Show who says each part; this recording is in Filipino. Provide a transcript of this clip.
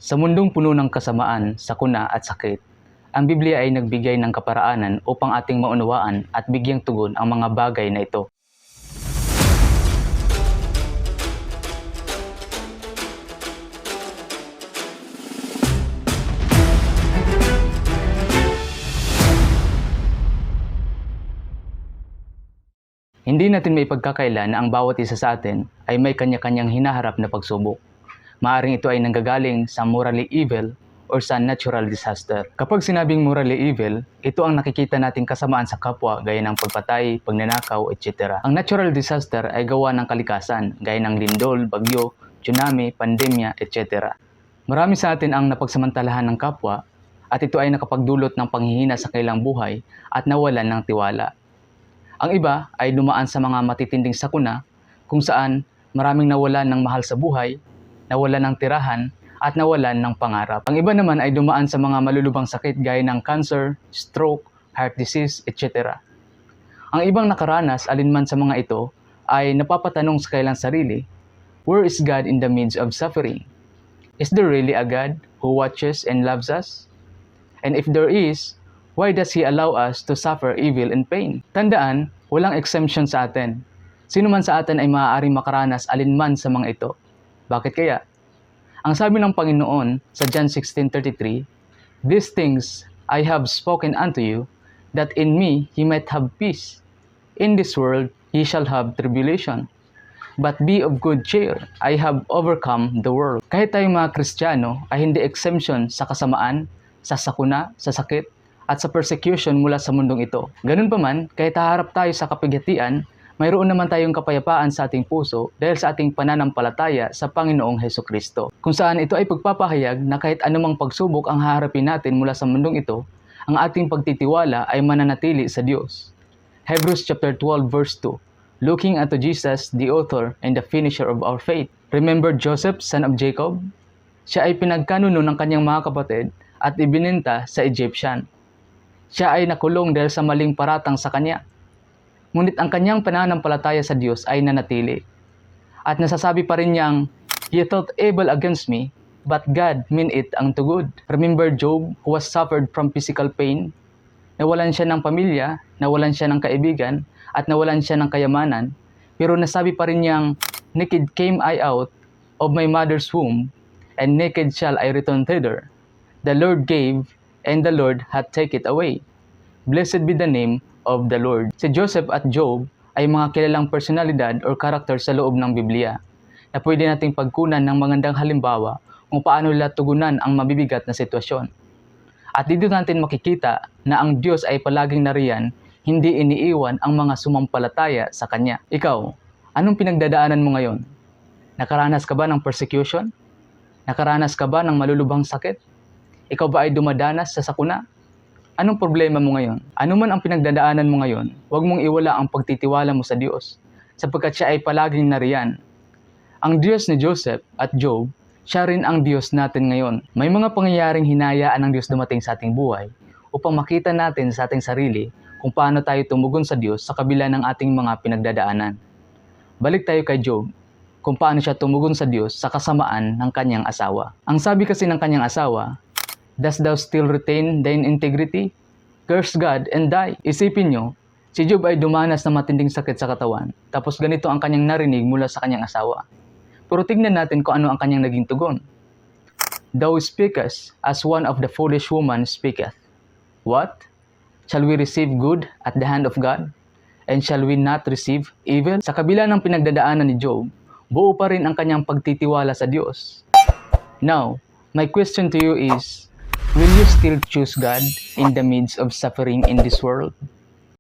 Speaker 1: Sa mundong puno ng kasamaan, sakuna at sakit, ang Biblia ay nagbigay ng kaparaanan upang ating maunawaan at bigyang tugon ang mga bagay na ito. Hindi natin may pagkakaila na ang bawat isa sa atin ay may kanya-kanyang hinaharap na pagsubok. Maaring ito ay nanggagaling sa morally evil or sa natural disaster. Kapag sinabing morally evil, ito ang nakikita nating kasamaan sa kapwa gaya ng pagpatay, pagnanakaw, etc. Ang natural disaster ay gawa ng kalikasan gaya ng lindol, bagyo, tsunami, pandemya, etc. Marami sa atin ang napagsamantalahan ng kapwa at ito ay nakapagdulot ng panghihina sa kanilang buhay at nawalan ng tiwala. Ang iba ay dumaan sa mga matitinding sakuna kung saan maraming nawalan ng mahal sa buhay, nawalan ng tirahan, at nawalan ng pangarap. Ang iba naman ay dumaan sa mga malulubhang sakit gaya ng cancer, stroke, heart disease, etc. Ang ibang nakaranas alinman sa mga ito ay napapatanong sa kanilang sarili, where is God in the midst of suffering? Is there really a God who watches and loves us? And if there is, why does He allow us to suffer evil and pain? Tandaan, walang exemption sa atin. Sino man sa atin ay maaaring makaranas alinman sa mga ito. Bakit kaya? Ang sabi ng Panginoon sa John 16:33, "These things I have spoken unto you, that in me ye might have peace. In this world ye shall have tribulation. But be of good cheer, I have overcome the world." Kahit tayong mga Kristiyano ay hindi exemption sa kasamaan, sa sakuna, sa sakit, at sa persecution mula sa mundong ito. Ganun pa man, kahit haharap tayo sa kapighatian, mayroon naman tayong kapayapaan sa ating puso dahil sa ating pananampalataya sa Panginoong Hesukristo. Kung saan ito ay pagpapahayag na kahit anumang pagsubok ang haharapin natin mula sa mundong ito, ang ating pagtitiwala ay mananatili sa Diyos. Hebrews chapter 12 verse 2, "Looking unto Jesus, the author and the finisher of our faith." Remember Joseph, son of Jacob? Siya ay pinagkanuno ng kanyang mga kapatid at ibininta sa Egyptian. Siya ay nakulong dahil sa maling paratang sa kanya. Ngunit ang kanyang pananampalataya sa Diyos ay nanatili. At nasasabi pa rin niyang, "Ye thought evil against me, but God meant it unto good." Remember Job, who was suffered from physical pain? Nawalan siya ng pamilya, nawalan siya ng kaibigan, at nawalan siya ng kayamanan. Pero nasabi pa rin niyang, "Naked came I out of my mother's womb, and naked shall I return thither. The Lord gave, and the Lord hath taken it away. Blessed be the name of the Lord." Si Joseph at Job ay mga kilalang personalidad or karakter sa loob ng Biblia na pwede nating pagkunan ng magandang halimbawa kung paano nila tugunan ang mabibigat na sitwasyon. At dito natin makikita na ang Diyos ay palaging nariyan, hindi iniiwan ang mga sumampalataya sa Kanya. Ikaw, anong pinagdadaanan mo ngayon? Nakaranas ka ba ng persecution? Nakaranas ka ba ng malulubhang sakit? Ikaw ba ay dumadanas sa sakuna? Anong problema mo ngayon? Ano man ang pinagdadaanan mo ngayon, huwag mong iwala ang pagtitiwala mo sa Diyos, sapagkat siya ay palaging nariyan. Ang Diyos ni Joseph at Job, siya rin ang Diyos natin ngayon. May mga pangyayaring hinayaan ng Diyos dumating sa ating buhay upang makita natin sa ating sarili kung paano tayo tumugon sa Diyos sa kabila ng ating mga pinagdadaanan. Balik tayo kay Job, kung paano siya tumugon sa Diyos sa kasamaan ng kanyang asawa. Ang sabi kasi ng kanyang asawa, "Dost thou still retain thine integrity? Curse God and die." Isipin nyo, si Job ay dumanas ng matinding sakit sa katawan, tapos ganito ang kanyang narinig mula sa kanyang asawa. Pero tignan natin kung ano ang kanyang naging tugon. "Thou speakest as one of the foolish woman speaketh. What? Shall we receive good at the hand of God? And shall we not receive evil?" Sa kabila ng pinagdadaanan ni Job, buo pa rin ang kanyang pagtitiwala sa Diyos. Now, my question to you is, will you still choose God in the midst of suffering in this world?